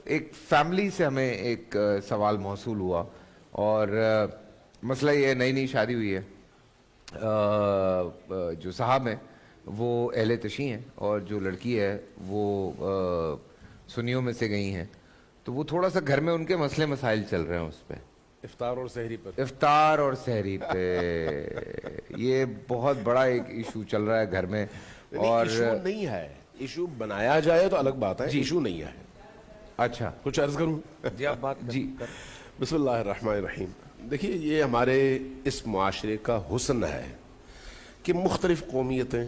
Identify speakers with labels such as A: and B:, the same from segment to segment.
A: ایک فیملی سے ہمیں ایک سوال موصول ہوا اور مسئلہ یہ نئی نئی شادی ہوئی ہے. جو صاحب ہیں وہ اہل تشیع ہیں اور جو لڑکی ہے وہ سنیوں میں سے گئی ہیں, تو وہ تھوڑا سا گھر میں ان کے مسئلے مسائل چل رہے ہیں اس پہ,
B: افطار اور سحری پر.
A: افطار اور سحری پہ یہ بہت بڑا ایک ایشو چل رہا ہے گھر میں. اور
B: ایشو نہیں ہے, ایشو بنایا جائے تو الگ بات ہے, ایشو نہیں ہے.
A: اچھا
B: کچھ عرض کروں؟
A: جی آپ بات جی.
B: بسم اللہ الرحمن الرحیم. دیکھیے یہ ہمارے اس معاشرے کا حسن ہے کہ مختلف قومیتیں,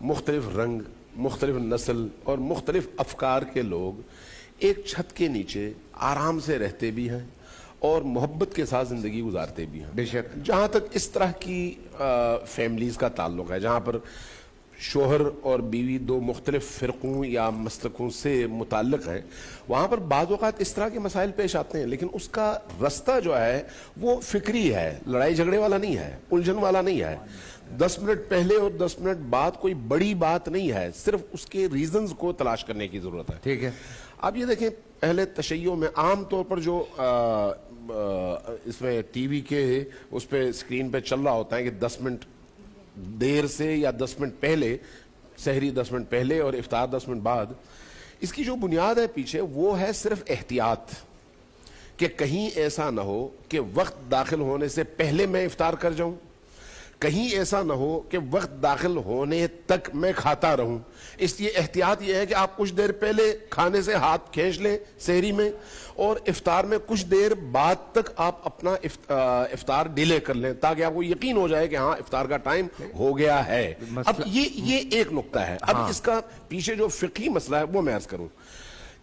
B: مختلف رنگ, مختلف نسل اور مختلف افکار کے لوگ ایک چھت کے نیچے آرام سے رہتے بھی ہیں اور محبت کے ساتھ زندگی گزارتے بھی ہیں.
A: بے شک
B: جہاں تک اس طرح کی فیملیز کا تعلق ہے جہاں پر شوہر اور بیوی دو مختلف فرقوں یا مسلکوں سے متعلق ہیں, وہاں پر بعض اوقات اس طرح کے مسائل پیش آتے ہیں, لیکن اس کا رستہ جو ہے وہ فکری ہے, لڑائی جھگڑے والا نہیں ہے, الجھن والا نہیں ہے. 10 منٹ پہلے اور 10 منٹ بعد کوئی بڑی بات نہیں ہے, صرف اس کے ریزنز کو تلاش کرنے کی ضرورت ہے.
A: ٹھیک ہے.
B: اب یہ دیکھیں اہل تشیع میں عام طور پر جو اس میں ٹی وی کے اس پہ اسکرین پہ چل رہا ہوتا ہے کہ 10 منٹ دیر سے یا 10 منٹ پہلے, سحری 10 منٹ پہلے اور افطار 10 منٹ بعد, اس کی جو بنیاد ہے پیچھے وہ ہے صرف احتیاط, کہ کہیں ایسا نہ ہو کہ وقت داخل ہونے سے پہلے میں افطار کر جاؤں, کہیں ایسا نہ ہو کہ وقت داخل ہونے تک میں کھاتا رہوں. اس لیے احتیاط یہ ہے کہ آپ کچھ دیر پہلے کھانے سے ہاتھ کھینچ لیں سحری میں, اور افطار میں کچھ دیر بعد تک آپ اپنا افطار ڈیلے کر لیں تاکہ آپ کو یقین ہو جائے کہ ہاں افطار کا ٹائم ہو گیا ہے. اب یہ ایک نقطہ ہے. اب اس کا پیچھے جو فقہی مسئلہ ہے وہ میں عرض کروں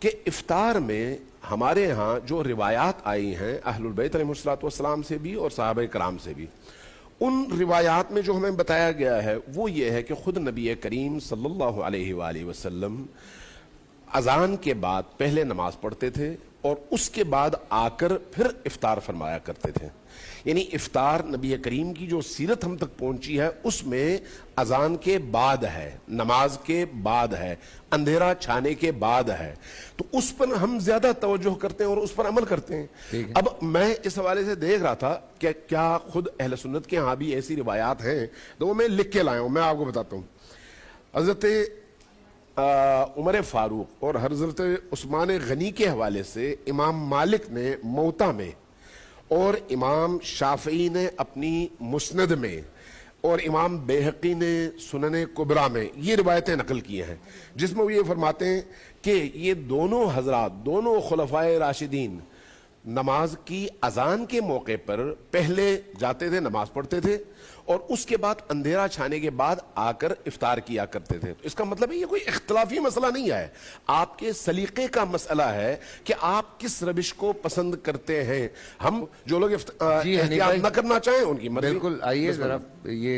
B: کہ افطار میں ہمارے ہاں جو روایات آئی ہیں اہل البیت علیہ الصلوۃ والسلام سے بھی اور صحابہ کرام سے بھی, ان روایات میں جو ہمیں بتایا گیا ہے وہ یہ ہے کہ خود نبی کریم صلی اللہ علیہ وآلہ وسلم اذان کے بعد پہلے نماز پڑھتے تھے اور اس کے بعد آ کر پھر افطار فرمایا کرتے تھے. یعنی افطار نبی کریم کی جو سیرت ہم تک پہنچی ہے اس میں اذان کے بعد ہے, نماز کے بعد ہے, اندھیرا چھانے کے بعد ہے, تو اس پر ہم زیادہ توجہ کرتے ہیں اور اس پر عمل کرتے ہیں. اب میں اس حوالے سے دیکھ رہا تھا کہ کیا خود اہل سنت کے ہاں بھی ایسی روایات ہیں, تو وہ میں لکھ کے لایا ہوں, میں آپ کو بتاتا ہوں. حضرت عمر فاروق اور حضرت عثمان غنی کے حوالے سے امام مالک نے موطا میں, اور امام شافعی نے اپنی مسند میں, اور امام بیہقی نے سنن کبریٰ میں یہ روایتیں نقل کی ہیں, جس میں وہ یہ فرماتے ہیں کہ یہ دونوں حضرات, دونوں خلفائے راشدین نماز کی اذان کے موقع پر پہلے جاتے تھے, نماز پڑھتے تھے, اور اس کے بعد اندھیرا چھانے کے بعد آ کر افطار کیا کرتے تھے. تو اس کا مطلب ہے یہ کوئی اختلافی مسئلہ نہیں ہے, آپ کے سلیقے کا مسئلہ ہے کہ آپ کس روش کو پسند کرتے ہیں. ہم جو لوگ احتیاط نہ کرنا چاہیں ان کی مرضی.
A: بالکل. آئیے ذرا یہ